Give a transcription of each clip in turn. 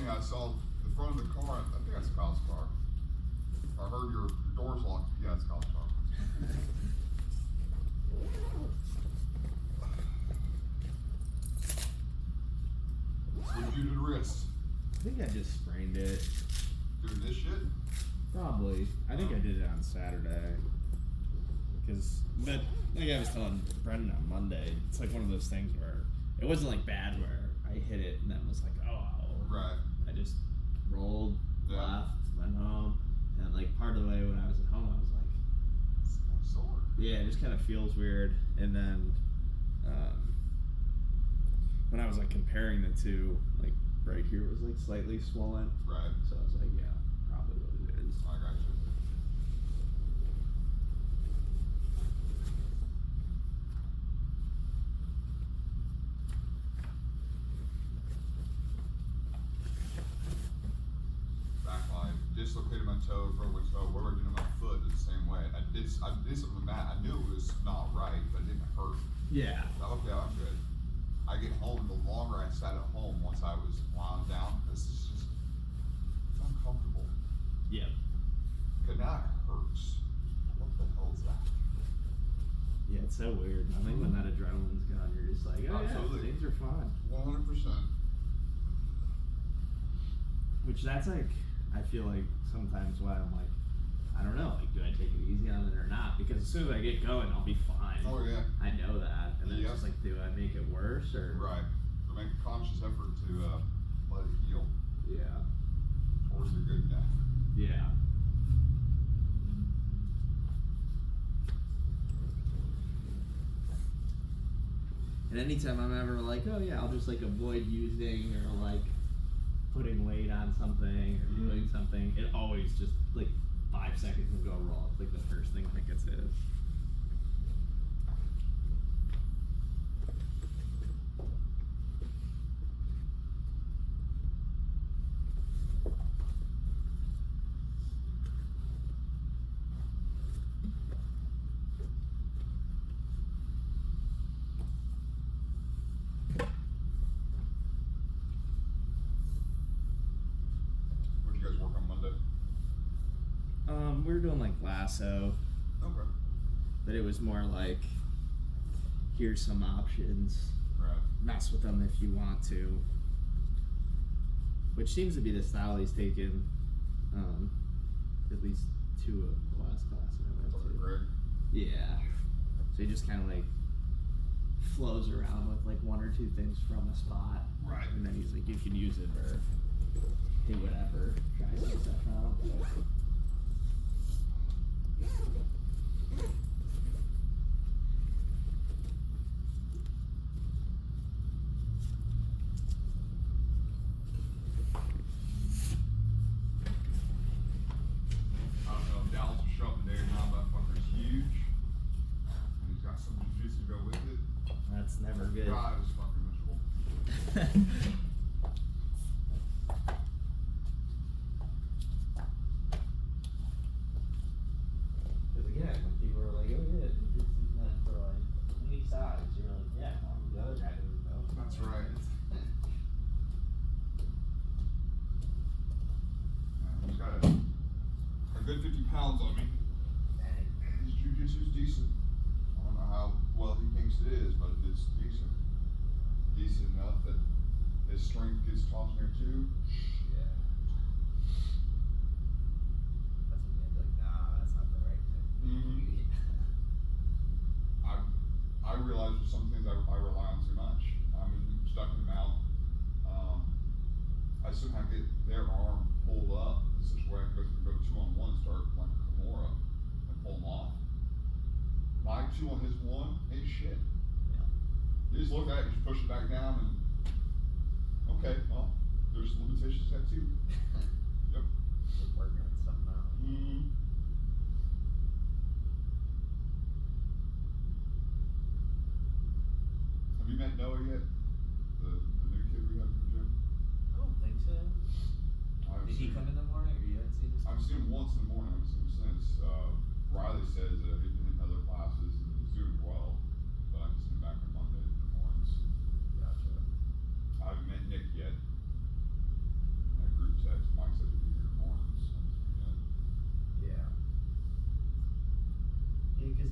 funny. I saw the front of the car. I think that's Kyle's car. I heard your door's locked. Yeah, it's Kyle's car. What did you do to the wrist? I think I just sprained it. Doing this shit? Probably. I think I did it on Saturday. But like I was telling Brendan on Monday, it's like one of those things where it wasn't like bad where I hit it and then was like, oh. Right. I just rolled, left, went home, and like part of the way when I was at home, I was like, it's not sore. Yeah, it just kind of feels weird. And then when I was like comparing the two, like right here was like slightly swollen. Right. So I was like, yeah, probably what it is. I got you. Back line, dislocated my toe, broke my toe, what do I do to my foot the same way? I did something with that. I knew it was not right, but it didn't hurt. Yeah. Okay, I'm good. I get home, the longer I sat at home once I was wound down, this is just, it's uncomfortable. Yep. Okay, now it hurts. What the hell is that? Yeah, it's so weird. I think when that adrenaline's gone, you're just like, oh Absolutely. yeah, things are fine. 100%. Which that's like, I feel like sometimes why I'm like, I don't know, like do I take it easy on it or not? Because as soon as I get going, I'll be fine. Oh yeah. I know that. And then it's just like, do I make it worse or? Right. So make a conscious effort to let it heal. Yeah. Towards a good death. Yeah. And anytime I'm ever like, oh yeah, I'll just like avoid using or like putting weight on something or doing something, it always just like 5 seconds will go wrong. It's like the first thing that gets hit. We were doing like lasso. Okay. But it was more like, here's some options. Right. Mess with them if you want to. Which seems to be the style he's taken. At least 2 of the last class I went to. Greg? Yeah. So he just kind of like flows around with like 1 or 2 things from a spot. Right. And then he's like, you can use it or do whatever. Try some stuff out. That's never good. God, it was fucking miserable. Because again, when people are like, oh yeah, this is meant for like any size, you're like, yeah, well, the other guy doesn't know. That's right. He's got a good 50 pounds on me. His jiu-jitsu's decent. I don't know how well he thinks it is, but it's decent. Decent enough that his strength gets tossed in there too. Yeah. That's when you're like, nah, that's not the right thing. I realize there's some things I rely on too much. I mean, stuck in the mount. I somehow get their arm pulled up in such a way I can go 2-on-1, start like Kimura and pull them off. My 2 on his 1 ain't shit. Yeah. You just look at it, you just push it back down, and okay, well, there's limitations to that too. Yep. We're working on something out. Have you met Noah yet? The new kid we have in the gym? I don't think so. Did he come in the morning or you hadn't seen him? I've seen him once in the morning. I haven't seen him since. Riley says he's been in other classes and he's doing well, but I haven't seen him back on Monday in the mornings. Gotcha. I haven't met Nick yet.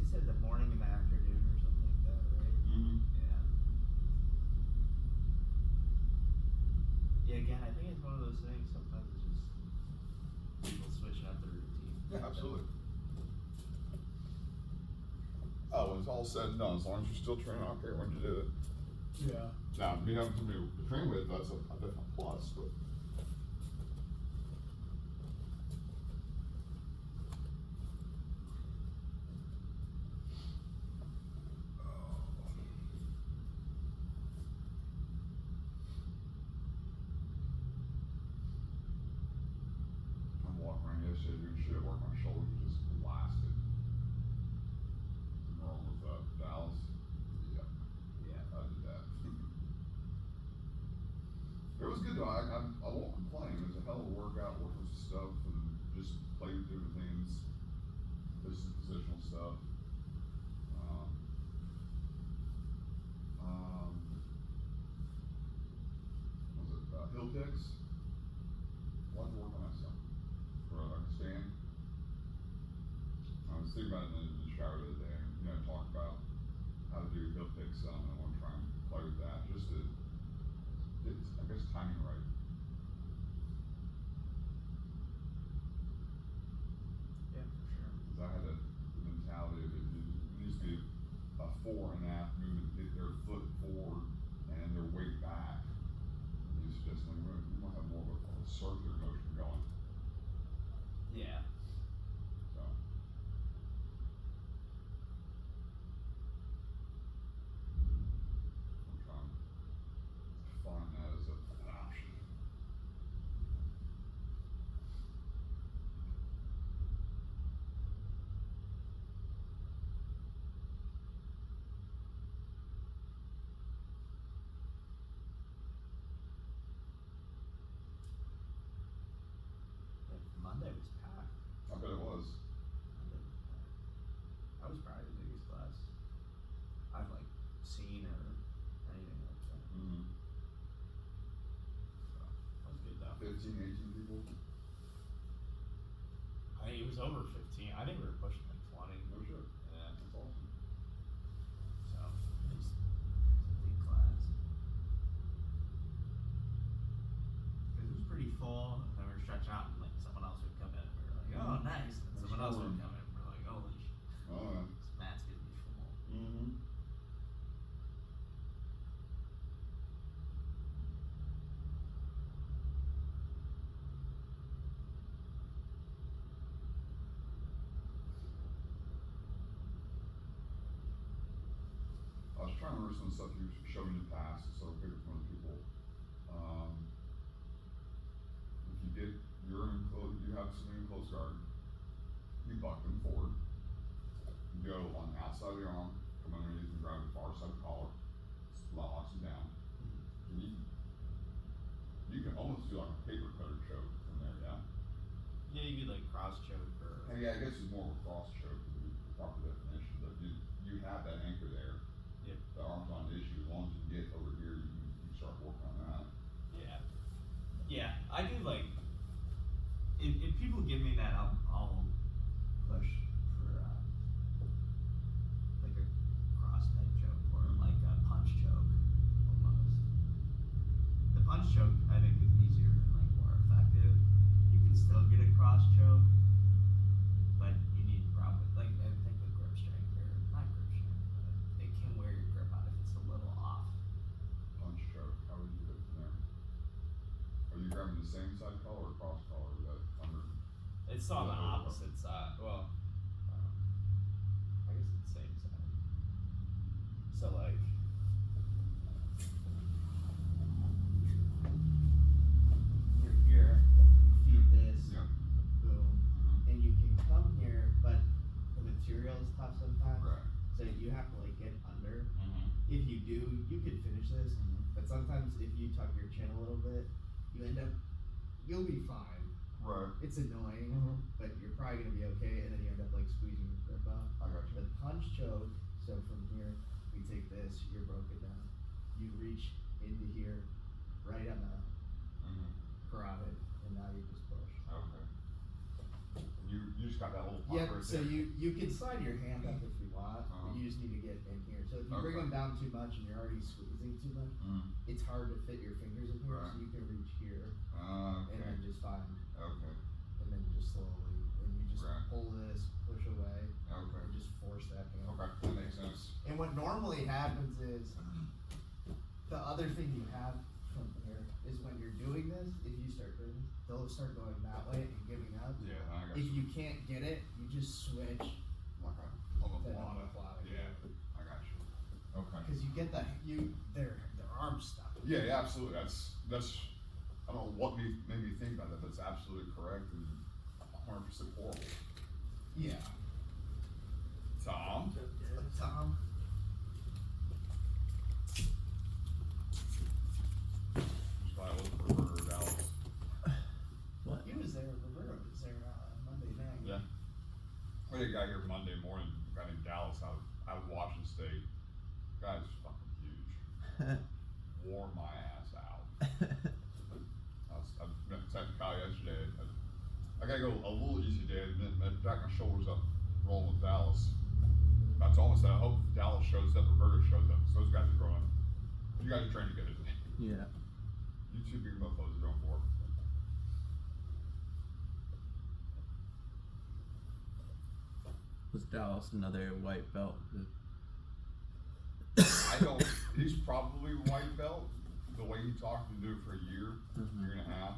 you said the morning and the afternoon or something like that, right? Mm-hmm. Yeah. Yeah, again, I think it's one of those things, sometimes it's just people switching up their routine. Yeah, absolutely. Oh, when it's all said and done, as long as you're still training out there when you do it. Yeah. Now, me having somebody to train with, that's a definite plus, but. I'm walking around yesterday doing shit, work my shoulders just blasted. Something wrong with Dallas? Yeah. Yeah. I did that. It was good though. I won't complain. It was a hell of a workout, working with stuff and just play with different things. This is positional stuff. Was it hill kicks? I like to work on that stuff. For a stand. I was thinking about it in the shower the other day, and talk about how to do hill kicks some, and I want to try and play with that just to get, I guess, timing right. Yeah, for sure. Because I had the mentality of it needs to be a 4.5 movement, get their foot forward and their weight back. You suggest we want to have more of a circular motion going. Yeah. So. I'm trying to find that as an option. Monday was packed. I bet it was. Monday was packed. That was probably the biggest class I've like seen or anything like that. Mm-hmm. So that was good though. 15, 18 people. I think it was over 15. I think we were pushing like 20. No shit. Yeah. That's awesome. So it was a big class. Because it was pretty full, and then we were stretching out, and like someone else would come in, and we were like, oh, nice. And That's someone else would cool. come in, and we're like, holy shit. Oh yeah. This mat's getting me full. Mm-hmm. I was trying to remember some stuff you showed me in the past, so I'll pick it from other people. If you get your enclosed, you have something in close guard, you buck them forward. You go on the outside of the arm, come underneath and grab the far side of the collar, locks them down. And you can almost do like a paper cutter choke from there, yeah? Yeah, you could like cross choke or. And yeah, I guess it's more of a cross choke, the proper definition, but you have that anchor there. Yep. The arm's on the issue, as long as you get over here, you can start working on that. Yeah. Yeah, I do like. If people give me that, I'll push for like a cross type choke or like a punch choke almost. The punch choke I think is easier and like more effective. You can still get a cross choke, but you need probably like I think the grip strength or not grip strength, but it can wear your grip out if it's a little off. Punch choke, how would you do it from there? Are you grabbing the same side collar or cross collar, or that under? It's on the Yeah. opposite side. Well, I guess it's the same side. So like, you're here, you feed this, Yeah. boom, Mhm. and you can come here, but the material is tough sometimes. Right. So you have to like get under. Mm-hmm. If you do, you could finish this, Mhm. but sometimes if you tuck your chin a little bit, you end up, you'll be fine. Right. It's annoying, Mhm. but you're probably gonna be okay, and then you end up like squeezing your grip out. I got you. The punch choke, so from here, we take this, you're broken down. You reach into here, right on the Mm-hmm. carotid, and now you just push. Okay. You just got that little pop Yep, right so there. you can slide your hand up if you lot. Uh-huh. You just need to get in here. So if you bring Okay. them down too much and you're already squeezing too much, it's hard to fit your fingers in here. Right. So you can reach here and Okay. then just find, Okay. and then just slowly, and you just Right. pull this, push away, Okay. and just force that hand. Okay. That makes sense. And what normally happens is the other thing you have from here is when you're doing this, if you start doing this, they'll start going that way and giving up. Yeah, I got If you. you can't get it, you just switch Like a to omoplata. omoplata. Yeah, I got you. Okay. Because you get their arms stuck. Yeah, yeah, absolutely. That's. I don't know what made me think about that. That's absolutely correct and 100% horrible. Yeah. Tom. Tom. Just glad I wasn't for Roberto or Dallas. What? He was there. Roberto was there Monday night. Yeah. We had a guy here Monday morning, a guy named Dallas out of Washington State. Guy's fucking huge. Wore my ass out. I met Kyle yesterday. I gotta go a little easy today. I back my shoulders up, rolling with Dallas. I told him, I said, I hope Dallas shows up, Roberto shows up. So those guys are growing. You guys are trained together today. Yeah. You two big mofos are going for it. Was Dallas another white belt? I don't. He's probably white belt. The way he talked to do it for a year, year and a half.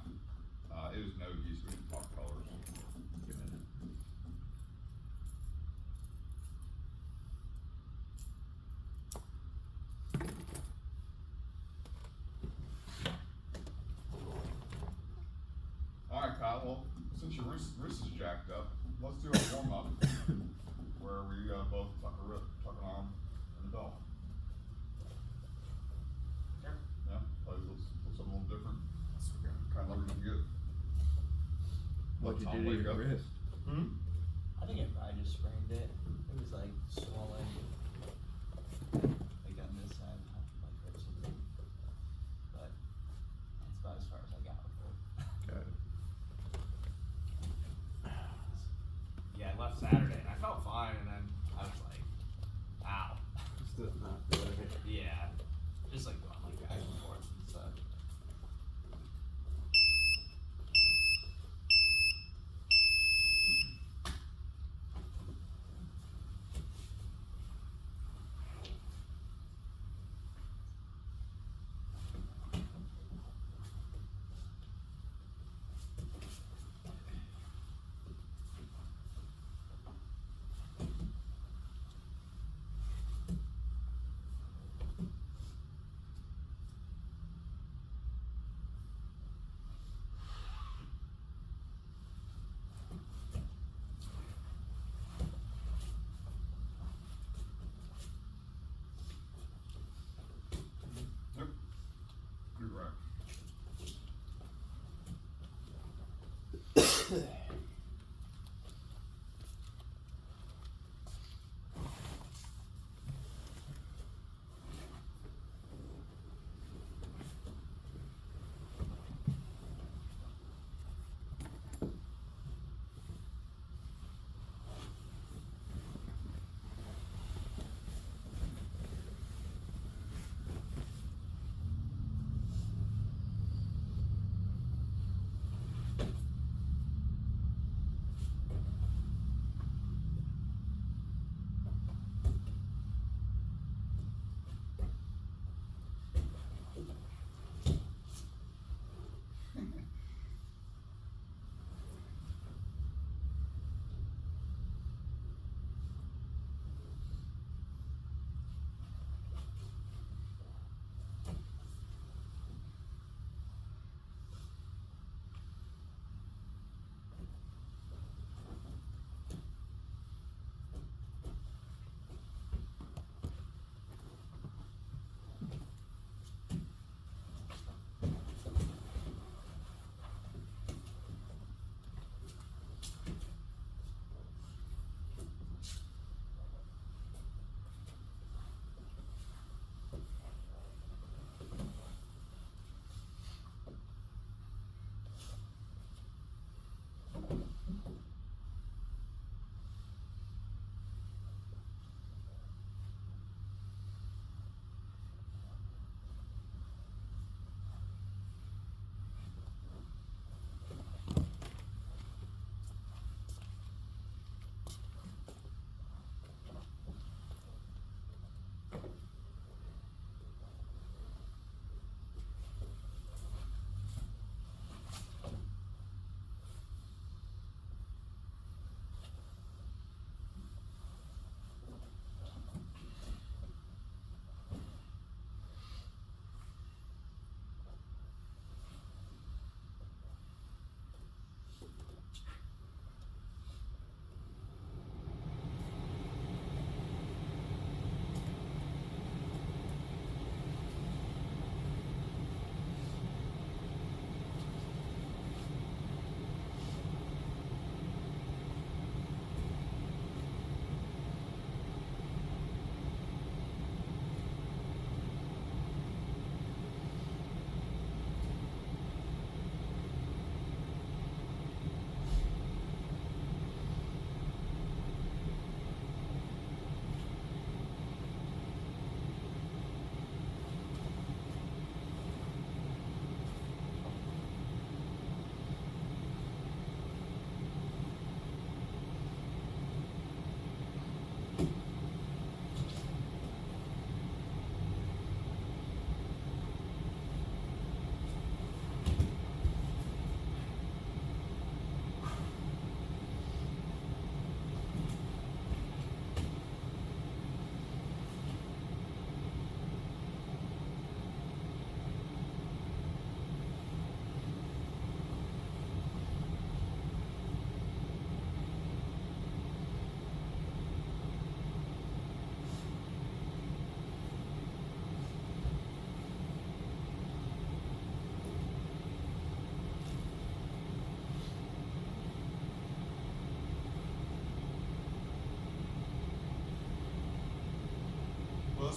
It was no use. We didn't talk colors. All right, Kyle. Well, since your wrist is jacked up, let's do a warm up where we both tuck an arm in the belt. Yeah, play something a little different. That's kind of leverage you get. What'd you Tom do to wake your up. wrist? I think I just sprained it. It was like swollen. Like on this side, like or something. But that's about as far as I got with it. Got it. Yeah, I left Saturday and I felt fine, and then I was like, ow. Still not feeling it. Yeah. Just like going like back and forth and stuff. Yep. You're right.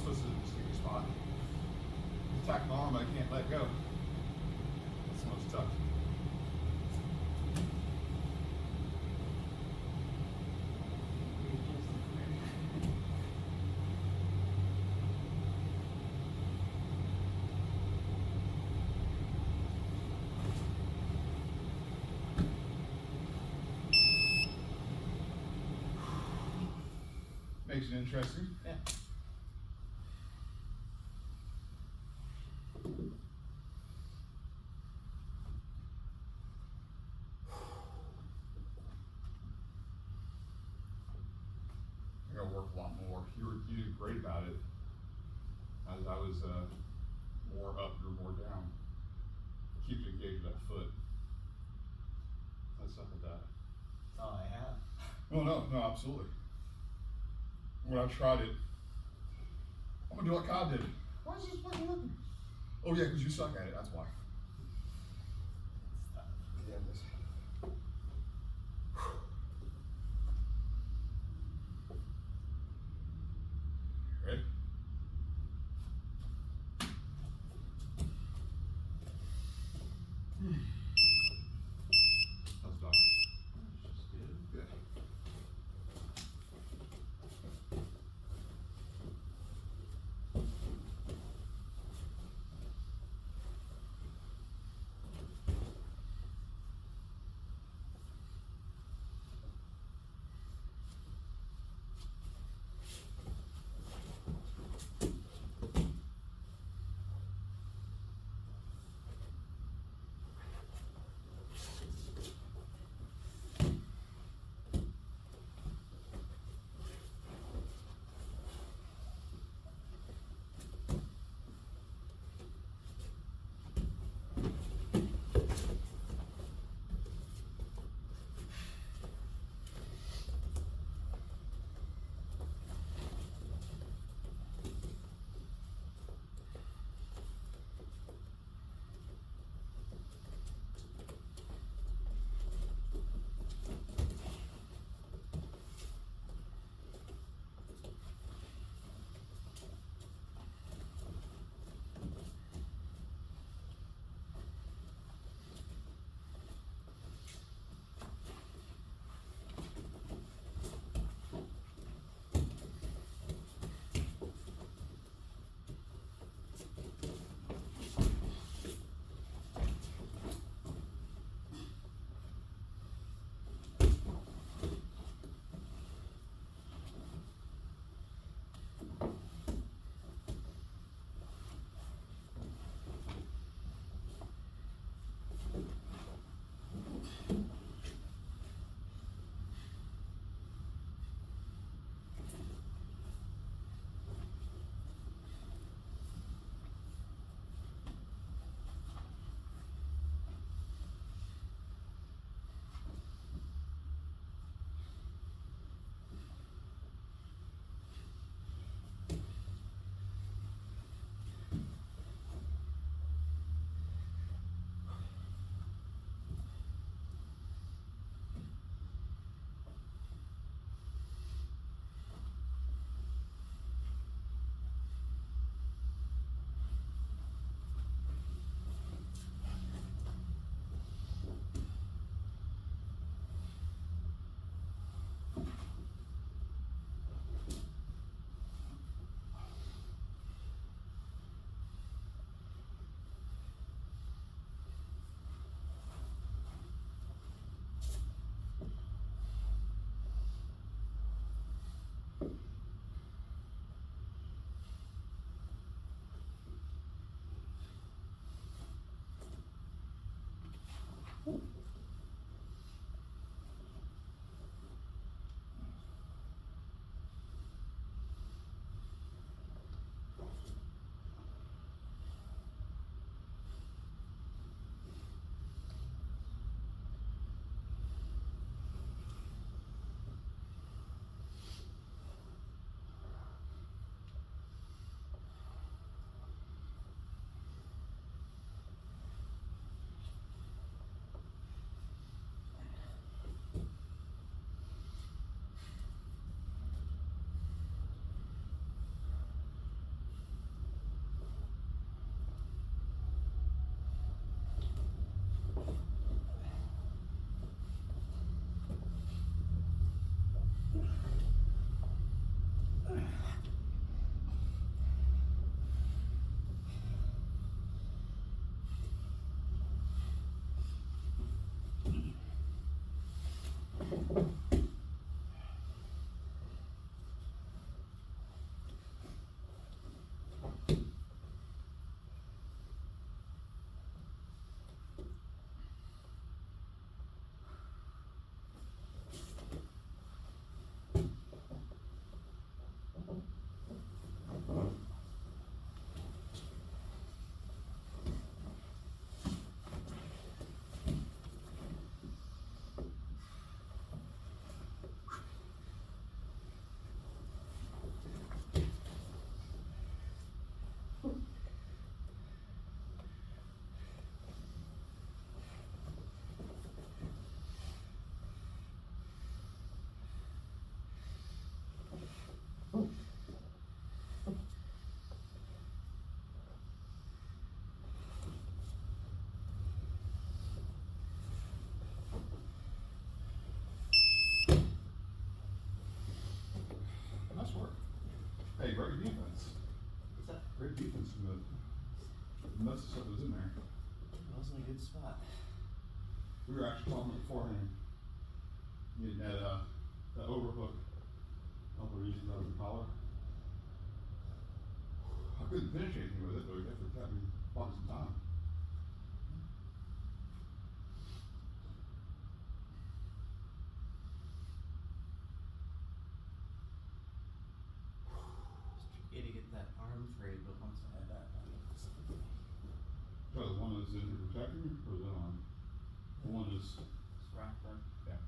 twisted in the sticky spot. Attack my arm, I can't let go. That's the most tough. Makes it interesting. Yeah. I gotta work a lot more. You did great about it. As I was more up, you were more down. Keep it engaged with that foot. Let's suck at that. That's all I have. Well, no, absolutely. When I tried it, I'm gonna do like Cobb did. Why is this fucking working? Oh yeah, because you suck at it, that's why. Yeah, it is. Ready? How's the dog? Just good. Good. Hey, great defense. What's that? Great defense from the most of stuff that was in there. It wasn't a good spot. We were actually talking beforehand. Getting that overhook. Couple of reasons out of the collar. I couldn't finish anything with it, but it definitely kept me bought some time. It's tricky to get that arm free, but once I had that done, it was So the one that's in the protector or the arm? The one is, it's wrapped up. yeah.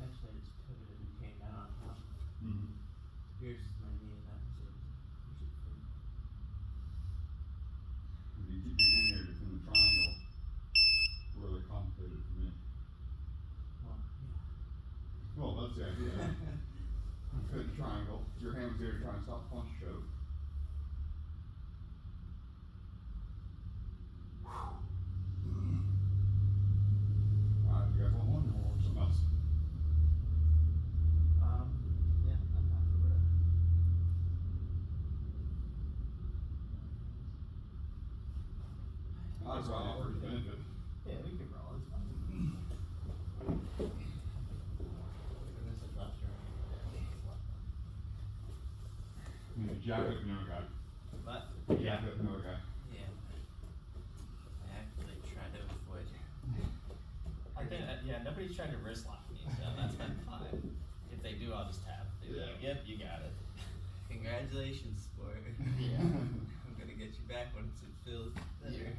Actually, I just pivoted and came down on top. Mm-hmm. Here's my knee, and that was it. Usually free. If you keep your hand there between the triangle, really complicated for me. Well, yeah. Well, that's the idea. Fit the triangle, your hand was there trying to stop the punch choke. Alright, you guys want one or something else? Yeah, I'm not for it. I'd rather for his benefit. Yeah, we can roll. It's fine. This is left or You know, jack up another guy. But Jack up another guy. yeah, I actually try to avoid. I think that, yeah, nobody's trying to wrist lock me, so that's been fine. If they do, I'll just tap. They'll be like, yep, you got it. Congratulations, sport. Yeah. I'm gonna get you back once it feels better.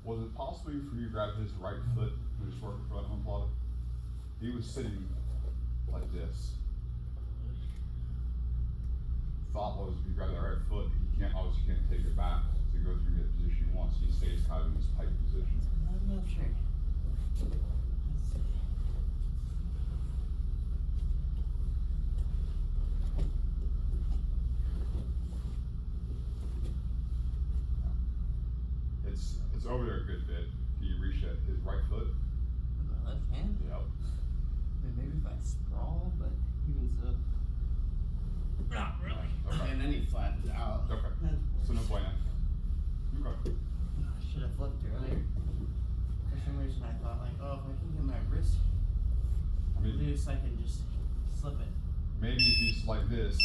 Was it possible for you to grab his right foot when he was working for that home plot? He was sitting like this. Thought was if you grab that right foot, he obviously can't take it back to go through the position he wants. He stays kind of in this tight position. I'm not sure. Let's see. It's over there a good bit. Can you reach that his right foot? With my left hand? Yep. I mean, maybe if I sprawl, but even so. Not really. Okay. And then he flattens out. Okay. So no bueno. Okay. I should have flipped earlier. For some reason I thought like, oh, if I can get my wrist I mean, loose, I can just slip it. maybe if he's like this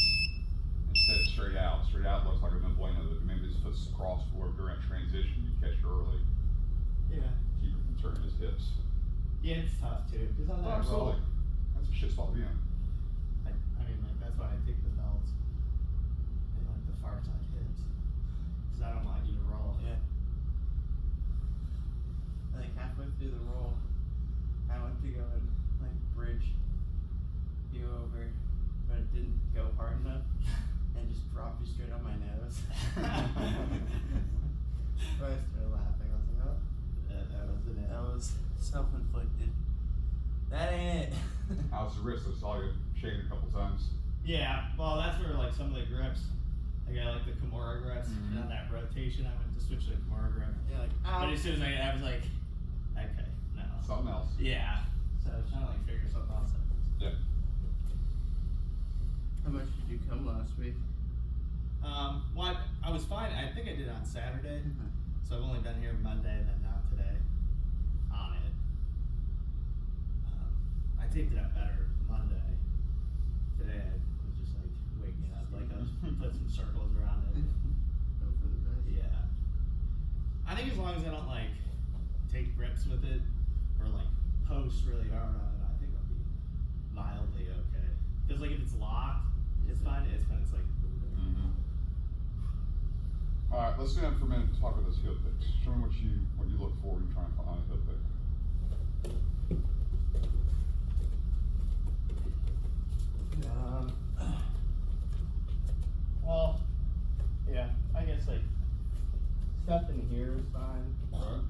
instead of straight out. Straight out looks like a no bueno. But maybe his foot's across or during transition you catch it early. Yeah. Keep it from turning his hips. Yeah, it's tough too. Cause on that roll, Absolutely. That's a shit spot to be in. I mean, like that's why I take the belts and like the far side hips, cause I don't want you to roll. Yeah. Like halfway through the roll, I went to go and like bridge you over, but it didn't go hard enough, and just dropped you straight on my nose. So I started laughing. I was like, oh, that wasn't it. That was self-inflicted. That ain't it. How's the wrist? I saw you shaking a couple times. Yeah, well, that's where like some of the grips, I got like the Kimura grips, Mhm. and on that rotation, I went to switch to the Kimura grip. Yeah, like, But ow. as soon as I was like, okay, no. Something else. Yeah. So I was trying to like figure something else out. Yeah. How much did you come last week? Well, I was fine. I think I did on Saturday, so I've only been here Monday and then now today on it. I taped it up better Monday. Today I was just like waking up, like I was put some circles around it. Go for the best. Yeah. I think as long as I don't like take grips with it or like post really hard on it, I think I'll be mildly okay. Because like if it's locked, it's fine. It's when it's like Mm-hmm. All right, let's stand for a minute and talk about this heel pick. Show me what you look for when you're trying to find a heel pick. well, yeah. I guess like stuff in here is fine. Right.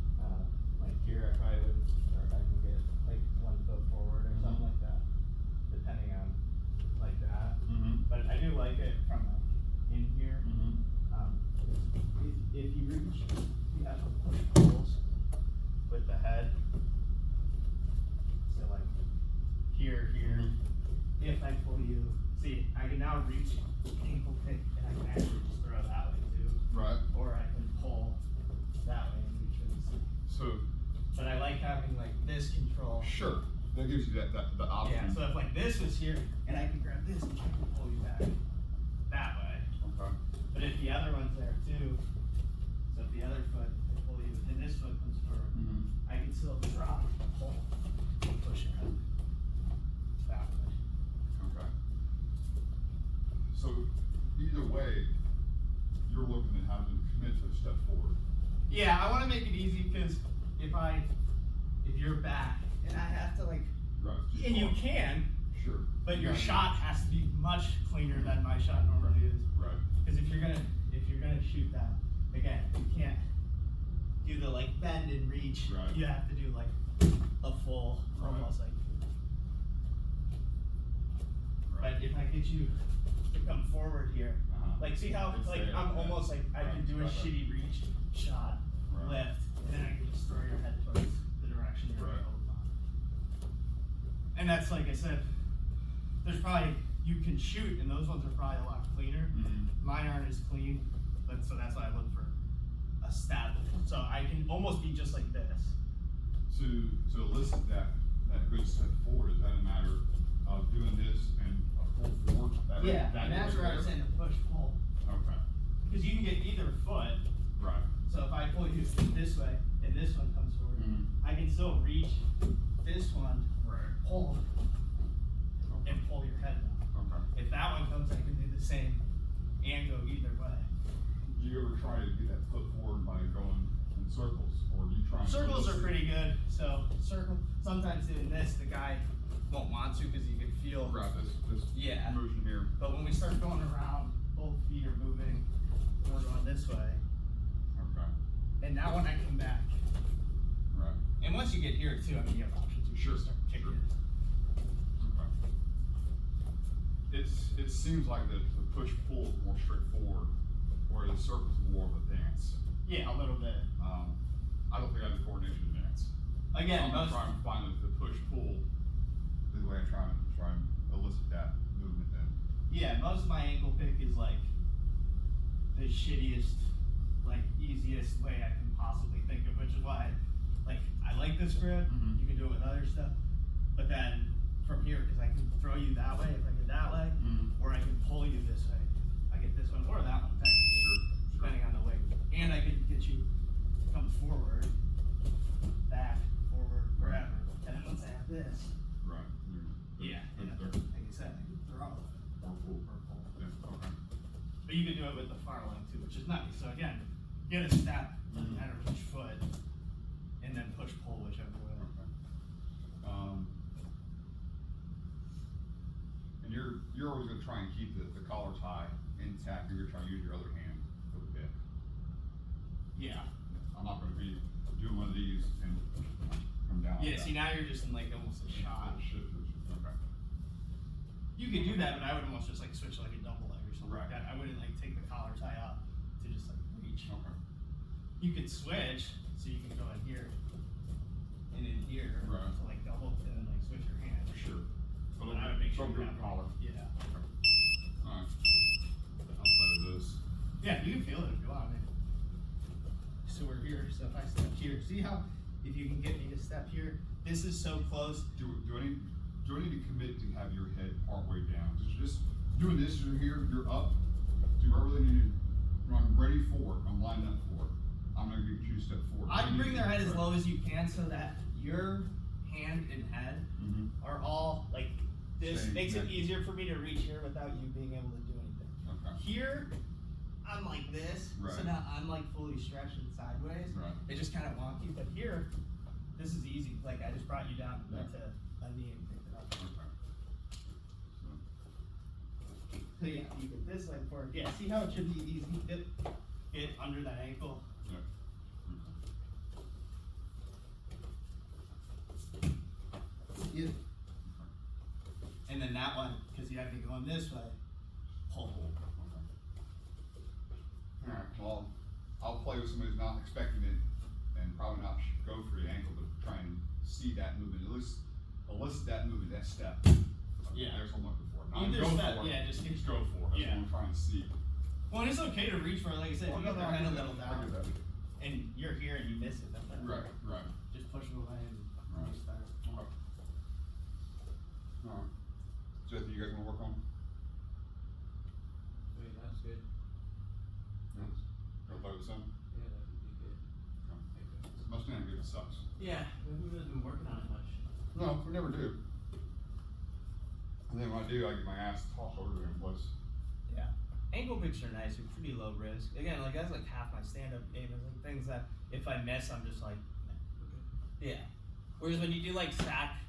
Like here, I probably would, or I can get like 1 foot forward or something like that, depending on like that. Mm-hmm. But I do like it from like in here. Mm-hmm. If you reach, you have to push holes with the head. So like here. If I pull you, see, I can now reach ankle pick and I can actually just throw that way too. Right. Or I can pull that way and reach for the seat. So But I like having like this control. sure, that gives you the option. Yeah, so if like this was here and I can grab this and I can pull you back that way. Okay. But if the other one's there too, so if the other foot I pull you and this foot comes forward, Mm-hmm. I can still drop and pull and push it up that way. Okay. So either way, you're looking at having to commit to a step forward. Yeah, I want to make it easy because if you're back and I have to like, Right. and you can, Sure. but your Yeah. shot has to be much cleaner than my shot normally is. Right. Because if you're gonna shoot that, again, you can't do the like bend and reach. Right. You have to do like a full, Right. almost like. Right. But if I get you to come forward here, Uh-huh. like see how It's like there, I'm yeah. almost like I Right, can do a right, right. shitty reach shot, Right. lift, and then I can just throw your head towards the direction you're Right. holding on. And that's like I said, there's probably you can shoot, and those ones are probably a lot cleaner. Mine aren't as clean, but so that's why I look for a step. So I can almost be just like this. To elicit that good step forward, is that a matter of doing this and a pull forward? And that's where I was saying to push pull. Okay, Because you can get either foot. right. So if I pull you this way and this one comes forward, I can still reach this one, Right. pull, and pull your head down. Okay. If that one comes, I can do the same and go either way. Do you ever try to get that foot forward by going in circles, or do you try? Circles are pretty good. So sometimes doing this, the guy won't want to because you can feel. Right, this Yeah. motion here. But when we start going around, both feet are moving. We're going this way, Okay, and now when I come back, right. and once you get here too, I mean you have options. You Sure, can start kicking. sure. Okay. It seems like the push pull is more straightforward, where the circle's more of a dance. Yeah, a little bit. I don't think I have the coordination to dance. Again, I'm most, trying to find the push pull, the way I try and elicit that movement then. yeah, most of my ankle pick is like the shittiest, like easiest way I can possibly think of, which is why I like this grip. Mhm. You can do it with other stuff, but then from here, because I can throw you that way if I get that way, or I can pull you this way. I get this one or that one, technically, Sure. depending on the weight. And I can get you to come forward, back, forward, Right. wherever. And then once I have this, Right. yeah, They're- like I said, I can throw Or pull. or pull. Yeah, okay. But you can do it with the far leg too, which is nice. So again, get a step, doesn't matter which foot, and then push pull whichever way. And you're always gonna try and keep the collar tie intact, you're gonna try and use your other hand for the bit. Yeah. I'm not gonna be doing one of these and come down. Yeah, like see that. now you're just in like almost a shot. Okay. You could do that, but I would almost just like switch like a double leg or something like Right. that. I wouldn't like take the collar tie up to just like reach. Okay. You could switch, so you can go in here and in here Right. to like double and then like switch your hand. Sure. But I would make sure Some you good have collar. Yeah. Alright. I'll play with this. Yeah, you can feel it if you want. I mean, so we're here. So if I step here, see how if you can get me to step here, this is so close. Do I need to commit to have your head part way down? Just doing this, you're here, you're up. Do I really need to, when I'm ready for it, I'm lined up for it, I'm gonna get you to step forward. I'd bring their head as low as you can so that your hand and head Mm-hmm. are all like this. Same, Makes it yeah. easier for me to reach here without you being able to do anything. Okay. Here, I'm like this, so Right. now I'm like fully stretched and sideways. Right. It's just kind of wonky, but here, this is easy. Like I just brought you down Yeah. to a knee and picked it up. Okay. So yeah, you get this leg forward. Yeah, see how it should be easy? Get under that ankle. Yeah. Yeah. And then that one, because you have me going this way, pull. Alright, well, I'll play with somebody who's not expecting it and probably not go for the ankle, but try and see that movement, at least elicit that movement, that step. Yeah. There's what I'm looking for. Not Either go step, for it, yeah, just go for it. That's yeah. what I'm trying to see. Well, and it's okay to reach for it, like I said, if you Well, get their I head a get little that. down, I get that. and you're here and you miss it, that's fine. Right, right. Just push it away and Right. restart. Okay. Alright. Is that you guys wanna work on? Wait, that's good. Yeah. Go play with some? Yeah, that would be good. Mustang give it sucks. Yeah, we haven't been working on it much. No, we never do. And then when I do, I get my ass tossed over there in place. Yeah. Ankle picks are nice, they're pretty low risk. Again, like that's like half my stand-up game is like things that if I miss, I'm just like, yeah. Whereas when you do like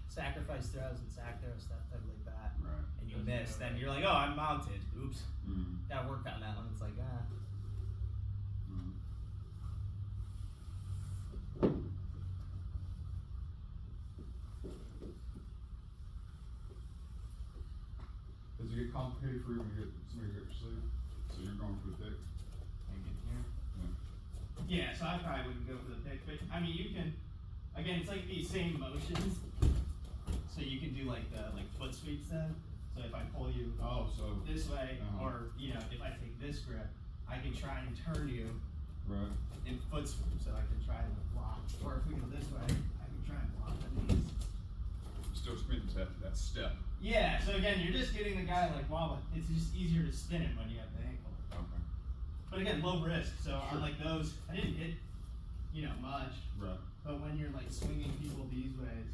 sacrifice throws and sack throws, stuff like that, Right. and you Doesn't miss, go then right. you're like, oh, I'm mounted. Oops. Mm-hmm. Gotta work on that one. It's like, Mm-hmm. Does it get complicated for you when you get somebody get your sleeve? So you're going for the pick? and get here. Yeah. Yeah, so I probably wouldn't go for the pick, but I mean, you can, again, it's like these same motions. So you can do like the foot sweeps then. So if I pull you Oh, so, this way, Uh-huh. or you know, if I take this grip, I can try and turn you right, in foot swoop, so I can try and block. Or if we go this way, I can try and block the knees. still spinning that step. Yeah, so again, you're just getting the guy like wobbling. It's just easier to spin him when you have the ankle. Okay. But again, low risk. So Sure. on like those, I didn't hit, you know, much. Right. But when you're like swinging people these ways,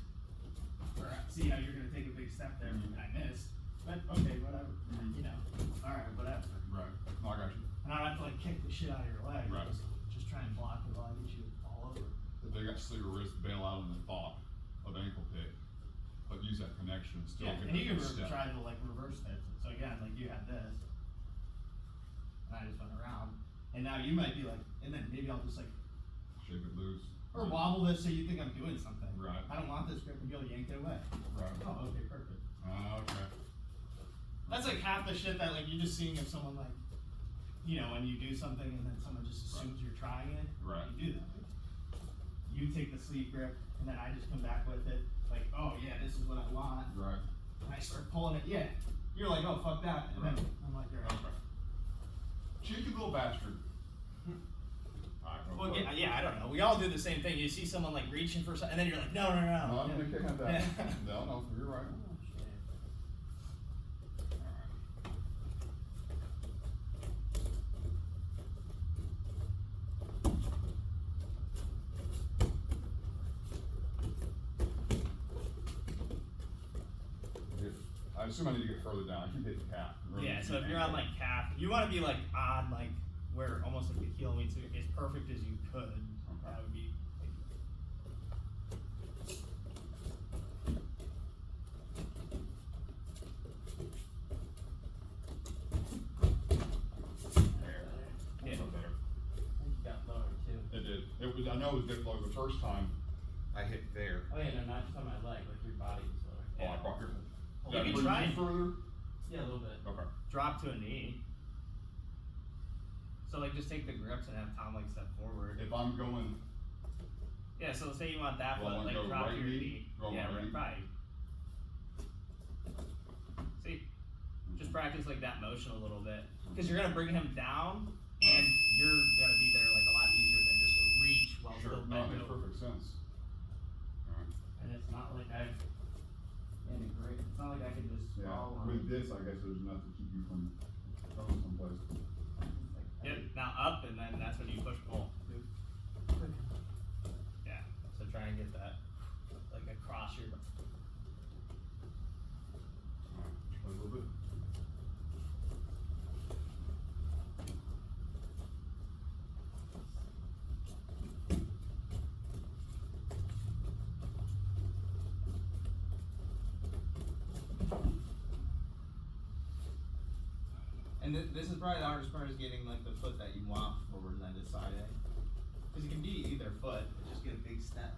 or see how you're gonna take a big step there, Mhm. and I missed. But okay, whatever. Mhm. You know, all right, whatever. Right. No, I got you. And I don't have to like kick the shit out of your leg. Right. Just try and block it while I get you all over. If they got sleeper wrist, bail out on the thought of ankle pick, but use that connection and still Yeah, get and you that can good step. try to like reverse this. So again, like you had this, and I just went around, and now you might be like, and then maybe I'll just like, Shape it loose. or wobble this so you think I'm doing something. Right. I don't want this grip, and you'll yank it away. Right. Oh, okay, perfect. Okay. That's like half the shit that like you're just seeing if someone like, you know, when you do something and then someone just assumes you're trying it. Right. You do that. You take the sleeve grip, and then I just come back with it, like, oh yeah, this is what I want. Right. And I start pulling it, yeah. You're like, oh fuck that, and then Right. I'm like, you're right. Okay. Cheeky little bastard. Alright, go Well, for it. yeah, I don't know. We all do the same thing. You see someone like reaching for something, and then you're like, no. No, I'm gonna kick at that. Yeah. No, you're right. Alright. I assume I need to get further down. I keep hitting calf. Yeah, so if you're on like calf, you want to be like on like where almost like the heel meets it, as perfect as you could. That would be. Yeah. So better. I think you got lower too. It did. It was. I know it was difficult the first time. I hit there. Oh yeah, no, not just on my leg, like your body was lower. Oh, I brought your. You Did I can bring try you and- further. Yeah, a little bit. Okay. Drop to a knee. So like just take the grips and have Tom like step forward. If I'm going, Yeah, so say you want that Well, I foot, wanna like go drop right to your knee, knee. go Yeah, right knee. right. See, just practice like that motion a little bit, because you're gonna bring him down, and you're gonna be there like a lot easier than just a reach while sure, still no, it bent makes over. perfect sense. Alright. And it's not like I've. And it great. It's not like I can just Yeah, sprawl on. with this, I guess there's enough to keep you from going someplace. Yep. Now up, and then that's when you push pull. Yeah. So try and get that like across your. Alright, try a little bit. And this is probably the hardest part, is getting like the foot that you want forward and then deciding. Because it can be either foot, but just get a big step.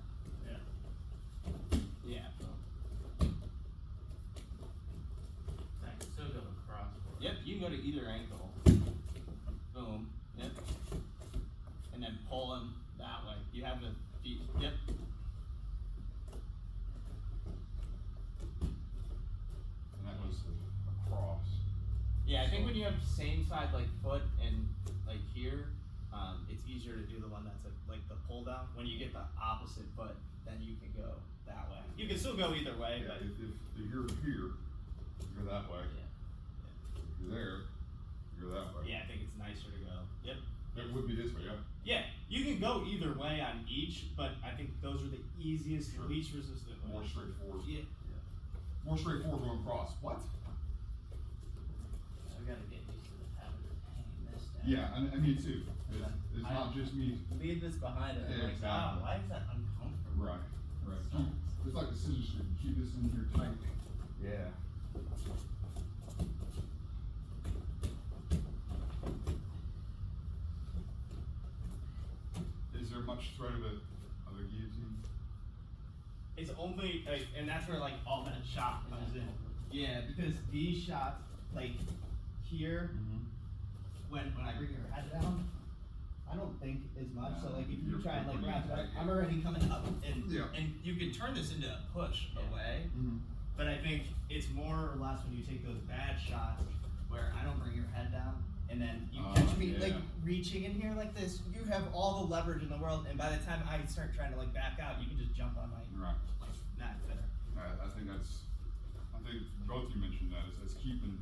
Yeah. Yeah. I can still go across for it. Yep, you can go to either ankle. Boom. Yep. And then pull him that way. You have the feet. Yep. And that was across. Yeah, I think when you have same side like foot and like here, it's easier to do the one that's like the pull down. When you get the opposite foot, then you can go that way. You can still go either way, Yeah, but if you're here, you're that way. Yeah. If you're there, you're that way. yeah, I think it's nicer to go. Yep. It would be this way, yeah. Yeah, you can go either way on each, but I think those are the easiest, Sure. least resistant More ways. straightforward. Yeah. More straightforward going across. What? I gotta get used to the habit of hanging this down. Yeah, I me too. It's not just me. Leave this behind it. Yeah, Like, exactly. why is that uncomfortable? Right, right. It's like a scissor strip. Keep this in here tight. Yeah. Is there much threat of a guillotine? It's only, like, and that's where like all that shot comes in. Yeah, because these shots, like here, when I bring your head down, I don't think as much. So like if you You're try and like putting wrap it it up, back in. I'm already coming up, and Yeah. and you can turn this into a push away. Mm-hmm. But I think it's more or less when you take those bad shots where I don't bring your head down and then you catch me like yeah. reaching in here like this. You have all the leverage in the world, and by the time I start trying to like back out, you can just jump on my Right. like neck there. I think both you mentioned that is keeping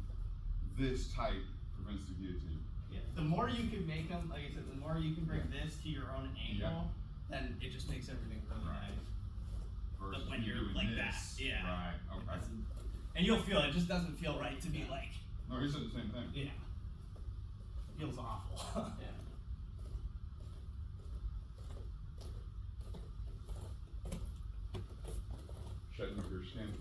this tight prevents the guillotine. Yeah. The more you can make them, like I said, the more you can bring this to your own angle, then it just makes everything really Right. nice. Versus But when you you're doing like this. that, yeah. Right. Okay. And you'll feel it just doesn't feel right to be like, No, he said the same thing. yeah. It feels awful. Yeah. Shutting up your skin.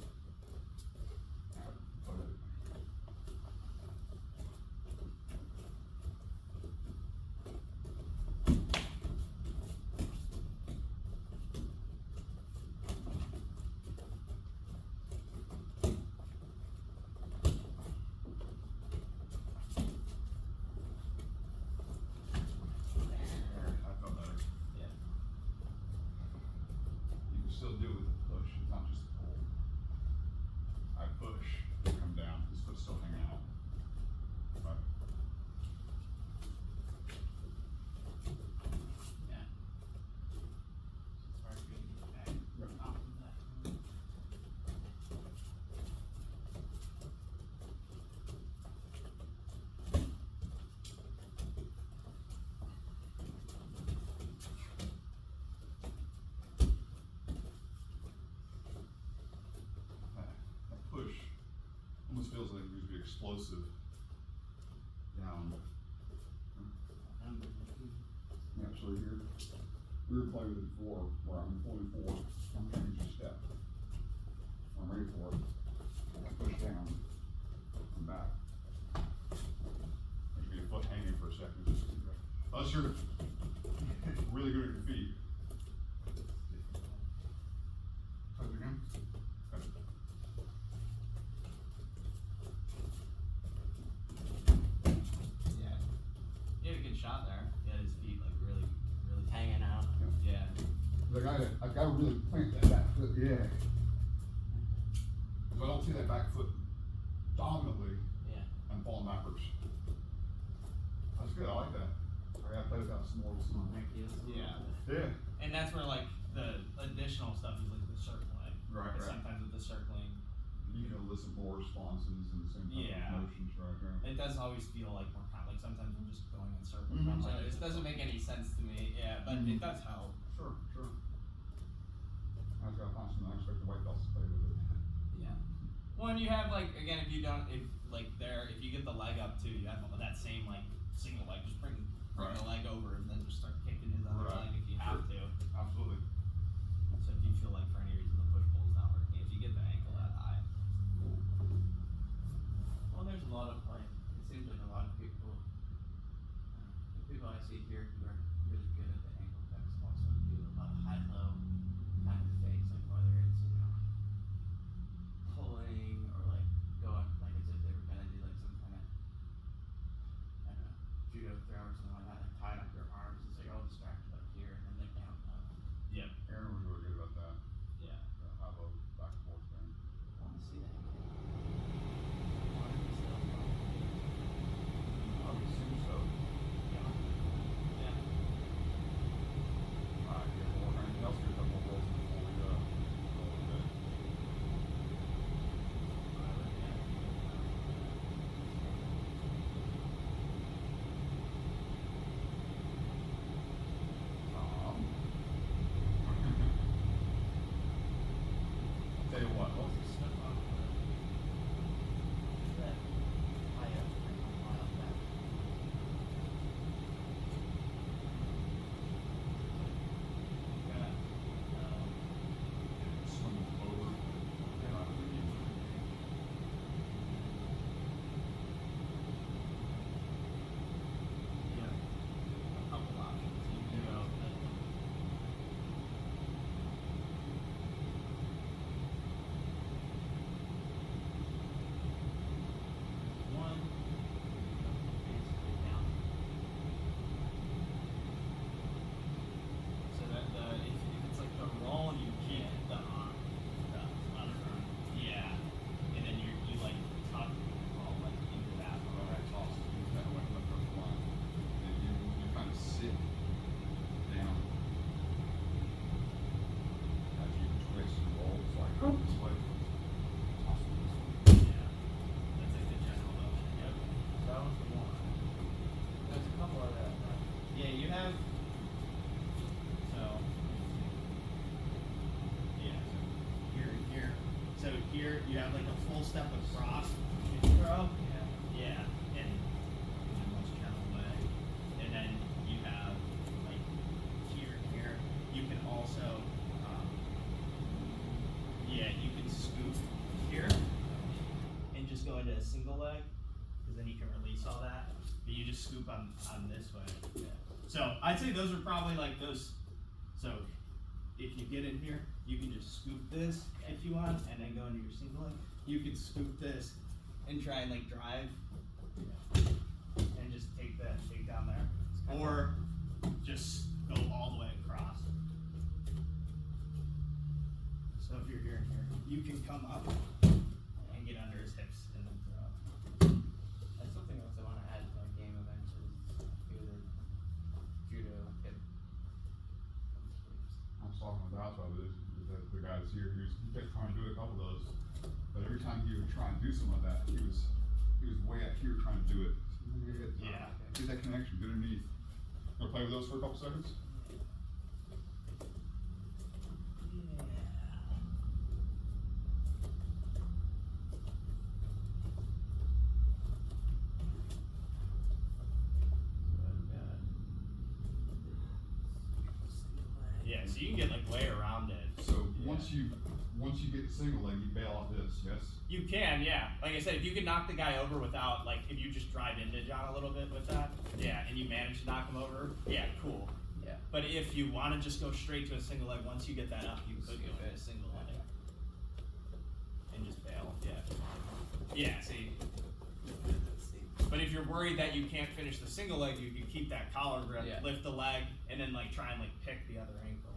I felt better. Yeah. You can still do it with a push, it's not just a pull. I push, come down, his foot's still hanging out. But Yeah. It's hard to get back off of that. that push almost feels like it needs to be explosive. Down. Yeah, so here, we were playing with it before, where I'm pulling forward, I'm trying to step. I'm ready for it, I push down, come back. There's be a foot hanging for a second, just, unless you're really good at your feet. Touch again. Okay. Yeah. He had a good shot there. He had his feet like really Hanging out. yeah. Like I gotta really plant that back foot, yeah. If I don't see that back foot dominantly, Yeah. I'm falling backwards. That's good, I like that. I gotta play with that some more. Yeah. Yeah. And that's where like the additional stuff is like the circling. Right, And right. sometimes with the circling, You can elicit more responses and the same type Yeah. of motions, right? it does always feel like more like sometimes I'm just going in circles. Mhm. I'm like, this doesn't make any sense to me. Yeah, but Mhm. it does help. Sure. I just gotta find some unexpected white belts to play with it. Yeah. Well, and you have like again, if you get the leg up too, you have that same like single leg. Just bring Right. the leg over and then just start kicking his other Right. leg if you have to. Absolutely. So if you feel like for any reason the push pull is not working, if you get the ankle that high, Well, there's a lot of like, it seems like a lot of people, the people I see here who are really good at the ankle picks also do a lot of high-low kind of fakes, like whether it's, pulling or like going, like as if they were gonna do like some kind of, I don't know, judo throw or something like that, like tying up your arms, it's like all distracted up here. full step across hip throw. Yeah, and much careful way. And then you have like here and here. You can also, you can scoop here and just go into a single leg, because then you can release all that. But you just scoop on this way. Yeah. So I'd say those are probably like those. So if you get in here, you can just scoop this if you want, and then go into your single leg. You can scoop this and try and like drive, and just take that down there, or just go all the way across. So if you're here and here, you can come up and get under his hips and then throw. That's something else I want to add to my game eventually. Do the judo hip sweeps. I was talking with Dallas about this, the guy that's here, he kept trying to do a couple of those, but every time he would try and do something like that, he was way out here trying to do it. Yeah. Get that connection, get underneath. Wanna play with those for a couple seconds? Yeah, so you can get like way around it. So once you get the single leg, you bail off this, yes? You can, yeah. Like I said, if you can knock the guy over without, like, if you just drive into John a little bit with that, yeah, and you manage to knock him over, yeah, cool. Yeah. But if you want to just go straight to a single leg, once you get that up, you could go to a single leg and just bail. Yeah. Yeah. See. But if you're worried that you can't finish the single leg, you can keep that collar grip, lift the leg, and then like try and like pick the other ankle.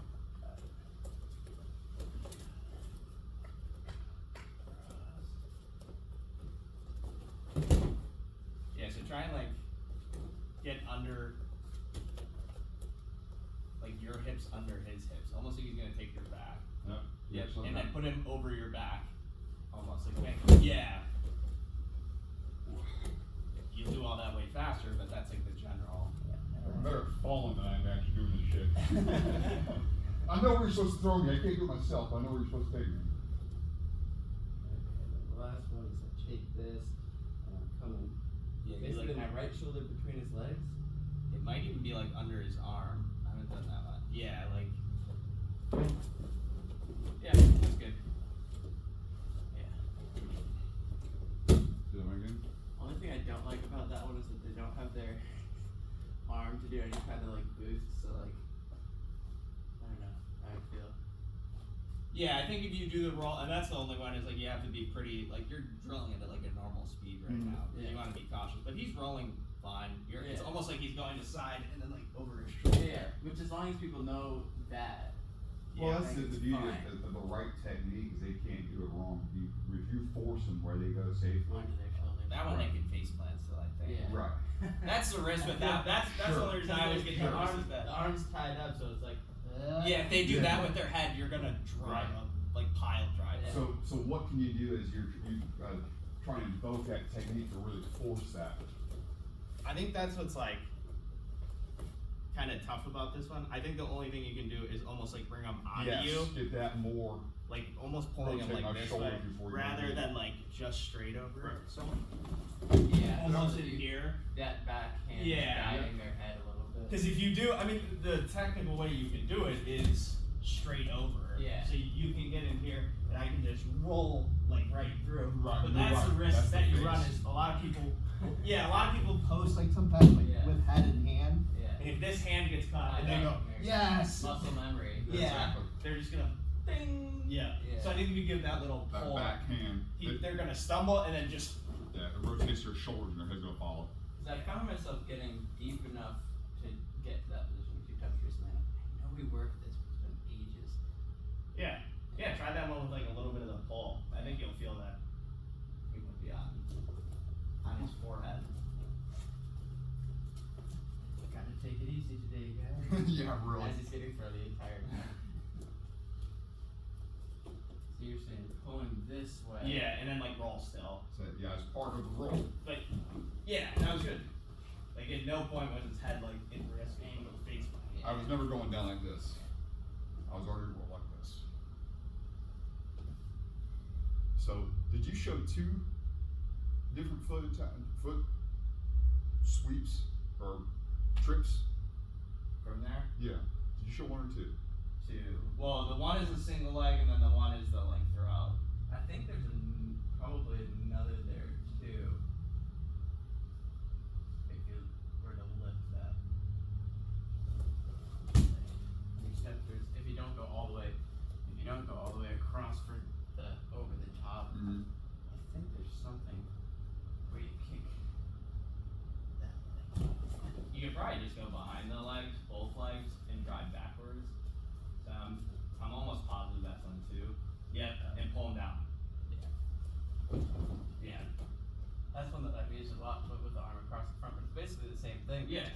Yeah, so try and like get under, like your hips under his hips, almost like he's gonna take your back. Yeah. Yep, and then put him over your back, almost like yeah. You do all that way faster, but that's like the general. I'm better at falling than I am actually doing this shit. I know where you're supposed to throw me, I can't do it myself, I know where you're supposed to take me. The last one is I take this and I'm coming. Yeah, Basically like, my right shoulder between his legs. it might even be like under his arm. I haven't done that one. Yeah, like. Yeah, that's good. Yeah. Do that one again? Only thing I don't like about that one is that they don't have their arm to do any kind of like boost, so like I don't know how I feel. Yeah, I think if you do the roll, and that's the only one, is like you have to be pretty, like you're drilling it at like a normal speed right now. Yeah. You want to be cautious, but he's rolling fine. It's Yeah. almost like he's going to side and then like over his shoulder. Yeah, which as long as people know that. Well, I that's think the it's beauty fine. of the right technique is they can't do it wrong. If you force them where they go safely. Onto their shoulders. That one they can face plant still, I think. Yeah. Right. That's the risk with that. That's the Sure. only reason I always get the nervous arms, with that. the arms tied up, so it's like. Yeah, if they do Yeah. that with their head, you're gonna drive Right. up, like pile drive. Yeah. So what can you do is you try and invoke that technique to really force that. I think that's what's like kind of tough about this one. I think the only thing you can do is almost like bring them onto Yes, you, get that more. like almost pulling them Rotate like my this shoulders way, before you rather do it. than like just straight over Right. someone. Yeah. Almost so in you- here. That backhand Yeah. guiding their head a little bit. Because if you do, I mean, the technical way you can do it is straight over. Yeah. So you can get in here, and I can just roll like right through. Right, But you're that's the right. risk That's that the you run. face. Is a lot of people. Yeah, a lot of people post like sometimes like Yeah. with head in hand, Yeah. and if this hand gets caught, and they I go, know. yes. Muscle memory. Yeah. Exactly. They're just gonna ding. Yeah. Yeah. So I think if you give that little That pull, backhand. they're gonna stumble and then just. Yeah, it rotates their shoulders and their head's gonna follow. Because I found myself getting deep enough to get to that position a few times recently. I know we worked this, but it's been ages. Yeah. Yeah. Try that one with like a little bit of the pull. I think you'll feel that. He would be on his forehead. Gotta take it easy today, guys. Yeah, really. As he's getting for the entire time. So you're saying pulling this way. Yeah, and then like roll still. So, yeah, it's part of the roll. But yeah, that was good. Like at no point was his head like in risk aim or face plant. I was never going down like this. I was already rolled like this. So Did you show 2 different foot sweeps or trips? From there Yeah. Did you show 1 or 2? to, well, the one is a single leg, and then the one is the like throw. I think there's probably another there too. If you were to lift that, except if you don't go all the way, across for the over the top. Mm-hmm. I think there's something where you kick that leg. You could probably just go behind the legs, both legs, and drive backwards. So I'm almost positive that's on 2. Yep, and pull them down. Yeah. That's one that I've used a lot with the arm across the front, but it's basically the same thing. Yeah.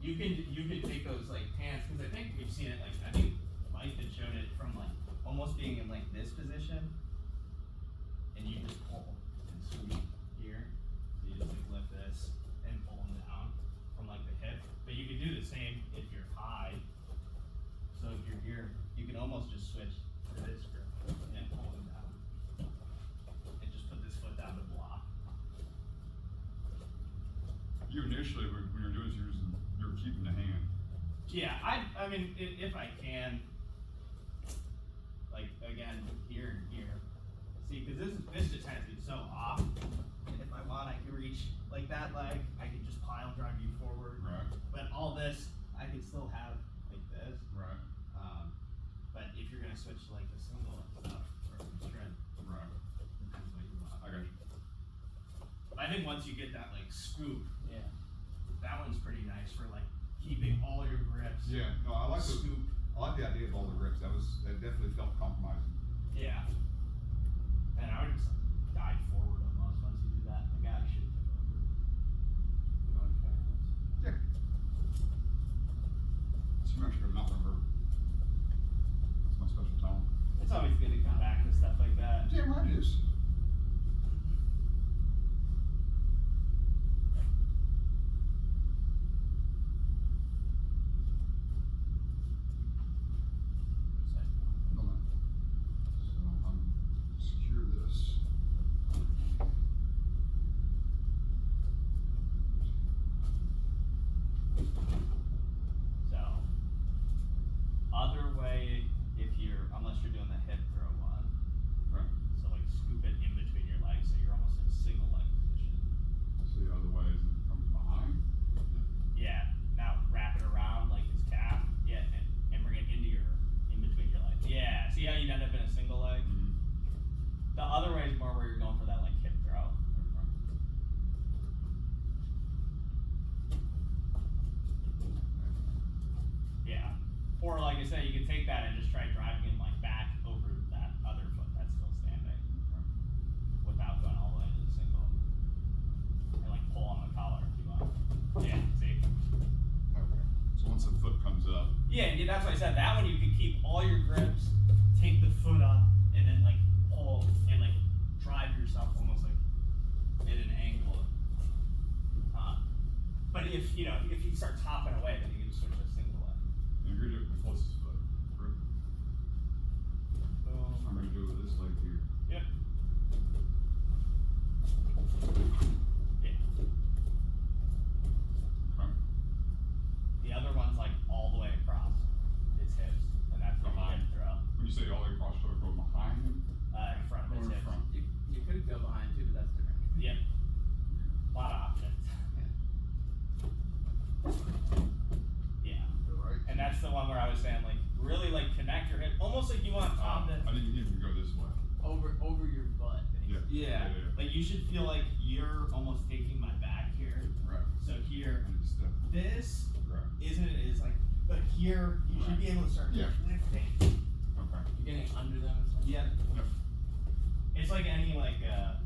You can take those like pants, because I think we've seen it, like, I think Mike had shown it from like almost being in like this position, and you just pull and sweep here. So you just like lift this and pull them down from like the hip. But you can do the same if you're high. So if you're here, you can almost just switch to this grip and pull them down. And just put this foot down to block. You initially, when you're doing this, you're keeping the hand. Yeah, I mean, if I can, like, again, here and here. See, because this just has to be so off. And if I want, I can reach like that leg, I can just pile drive you forward. Right. But all this, I can still have like this. Right. But if you're gonna switch to like the single and stuff, or shred, Right. depends what you want. I got you. I think once you get that like scoop, Yeah. that one's pretty nice for like keeping all your grips. Yeah. No, I like the Scoop. idea of all the grips. That definitely felt compromising. Yeah. And I would just dive forward almost once you do that. Like, I should tip over. You want to try this? Yeah. So you actually not remember. That's my special talent. It's always good to come back to stuff like that. Damn right it is. No, no. So I'm secure this. So, other way, unless you're doing the hip throw one. Right. So like scoop it in between your legs, so you're almost in a single leg position. So the other way is it comes behind. Yeah. Now wrap it around like his calf. Yeah, and bring it in between your legs. Yeah. See how you'd end up in a single leg? Mm-hmm. The other way is more where you're going for that like hip throw. Yeah. Or like I said, you can take that and just try driving him like back over that other foot that's still standing without going all the way to the single. And like pull on the collar if you want. Yeah, see? Okay. So once the foot comes up. Yeah, that's what I said. That one you can keep all your grips, take the foot up, and then like pull and like drive yourself almost like at an angle. But if you start topping away, then you can switch to a single leg. And you're doing the closest foot. Right? I'm gonna do it with this leg here. Yep. Yeah. Okay. The other one's like all the way across his hips, and that's the Behind. hip throw. When you say all the way across, should I go behind him? In front of Or his in hips. front? You could go behind too, but that's different. Yep. A lot of options. Yeah. Go right. And that's the one where I was saying, like, really, like, connect your hip, almost like you want Tom to I didn't even go this way. over your butt. Yeah. Yeah. Like, you should feel like you're almost taking my back here. Right. So here, I need to step. this Right. is like, but here, you should be able to start Yeah. lifting. Okay. You're getting under them. And stuff. Yeah. Yep. It's like any, like a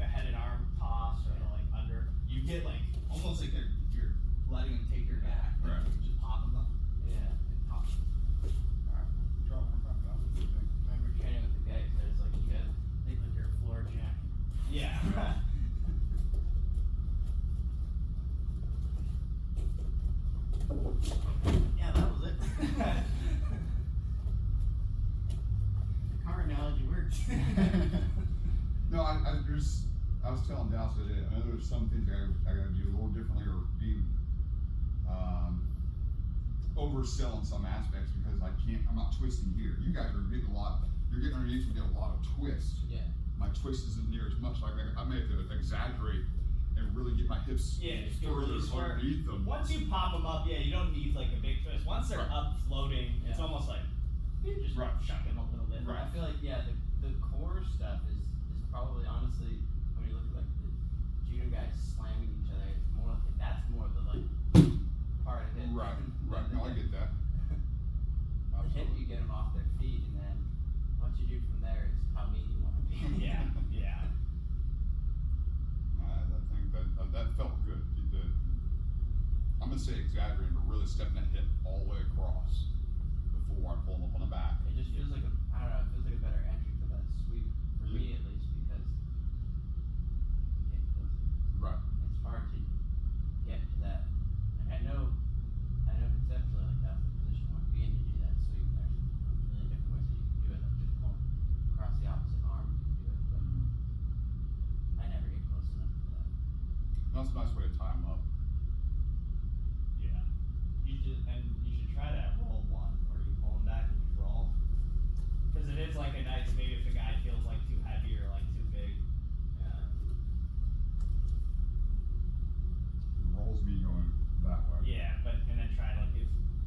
head and arm toss or like under. You get like, almost like you're letting them take your back. Right. Just pop them up. Yeah. And pop. Alright. Try one more time. That was a good thing. Remember training with the guy who says like you gotta think like you're a floor jack. Yeah. Yeah, that was it. The car analogy works. I was telling Dallas that I know there's some things I gotta do a little differently or be, oversell in some aspects because I'm not twisting here. You guys are getting you're getting underneath and get a lot of twist. Yeah. My twist isn't near as much, like I may have to exaggerate and really get my hips Yeah, just get further really square. underneath them. Once you pop them up, yeah, you don't need like a big twist. Once they're Right. up floating, it's Yeah. almost like you just Right. shuck them a little bit. Right. I feel like the core stuff is probably honestly when you look at like the judo guys slamming each other, it's more like that's more the like part of it. Right, right, than no, I get that. the hit you get them off their feet, and then what you do from there is how mean you want to be. Yeah, yeah. I think that felt good. I'm gonna say exaggerating, but really stepping that hip all the way across before I pull them up on the back. It just feels like I don't know. It feels like a better entry for that sweep for me at least because Right. it's hard to get to that. Like I know conceptually like that's the position you want to be in to do that sweep. And there's a million different ways that you can do it. Like just pulling across the opposite arm, you can do it. But I never get close enough to that. That's a nice way to tie them up. Yeah. You should try that roll one where you pull them back and you roll. Because it is like a nice, maybe if the guy feels like too heavy or like too big. Yeah. Rolls me going that way. Yeah, and then try to like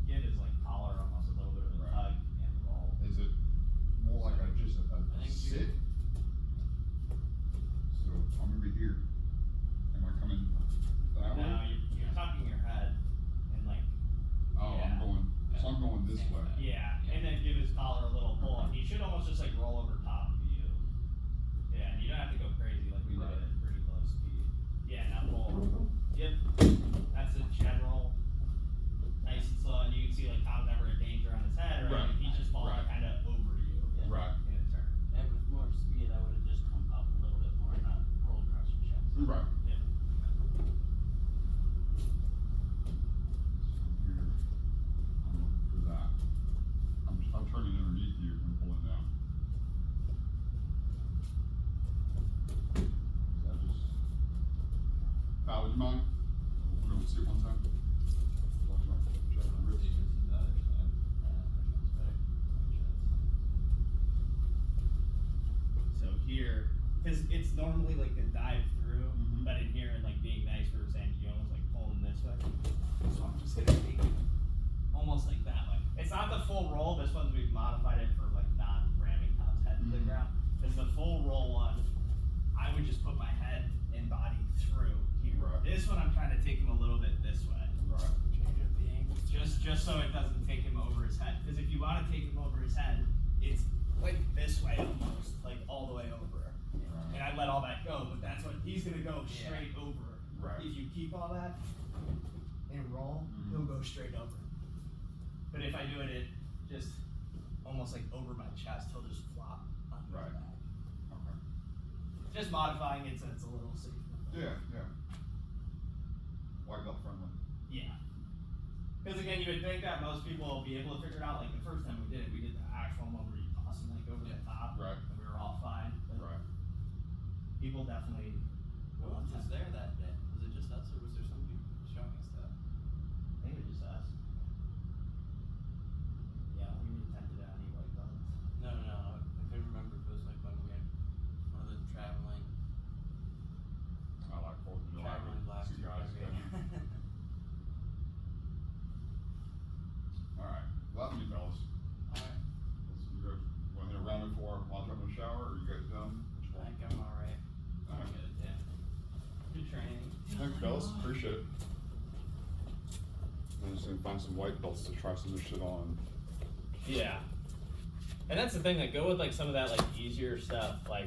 give his like collar almost a little bit of a Right. tug and roll. Is it more like just a think sit? So I'm gonna be here. Am I coming that way? No, you're tucking your head and like Oh, yeah. I'm going this way. yeah, and then give his collar a little pull, and he should almost just like roll over top of you. Yeah, and you don't have to go crazy, like we did Right. at pretty low speed. Yeah, now pull. Yep, that's a general, nice and slow, and you can see like Tom's never in danger on his head, right? Right. He's just falling Right. kind of over you Right. in a turn. And with more speed, I would have just come up a little bit more, not rolled across your chest. Right. Yep. Here, I'm looking for that. I'm turning underneath you and pulling down. Is that just? Val, would you mind? We'll go see it one time. Watch my check my wrist. So here, because it's normally like a dive through, Mhm. but in here and like being nice, we were saying you almost like pull them this way. So I'm just gonna take it almost like that way. It's not the full roll. This one's we've modified it for like not ramming Tom's head to the Mhm. ground. Because the full roll one, I would just put my head and body through here. Right. This one I'm trying to take him a little bit this way. Right. Change up the angle. Just so it doesn't take him over his head. Because if you want to take him over his head, it's like this way almost, like all the way over. And I let all that go, but that's what he's gonna go straight over. Right. If you keep all that and roll, Mhm. he'll go straight over. But if I do it just almost like over my chest, he'll just flop on his Right. back. Okay. Just modifying it so it's a little safer. Yeah, yeah. White belt friendly. Yeah. Because again, you would think that most people will be able to figure it out. Like the first time we did the actual one where you toss them like over the top, Right. and we were all fine. But Right. people definitely. Who else was there that day? Was it just us, or was there some people showing us that? I think it was just us. Yeah, we attempted at any white belts. No. I couldn't remember if it was like when we had one of the traveling I like 4th of July. blasters. See guys. Alright, well, that's me, fellas. Alright, You guys want to hit a round before I jump in the shower, or you guys done? Which I one? think I'm alright. Alright. Good, yeah. Good training. Thanks, fellas, appreciate it. I'm just gonna find some white belts to try some of this shit on. Yeah. And that's the thing, like go with like some of that like easier stuff. Like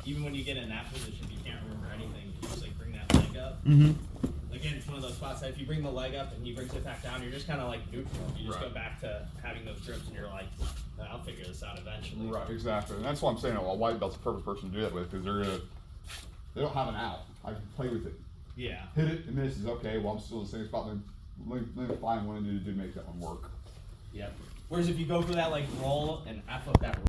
even when you get in that position, if you can't remember anything, you just like bring that leg up. Mm-hmm. Again, it's one of those spots that if you bring the leg up and he brings it back down, you're just kind of like neutral. You just Right. go back to having those grips, and you're like, I'll figure this out eventually. Right, exactly, and that's what I'm saying, a white belt's the perfect person to do that with, because they don't have an out. I can play with it. Yeah. Hit it, and misses, okay, well, I'm still in the same spot, let me find what I need to do to make that one work. Yep. Whereas if you go for that like roll and F up that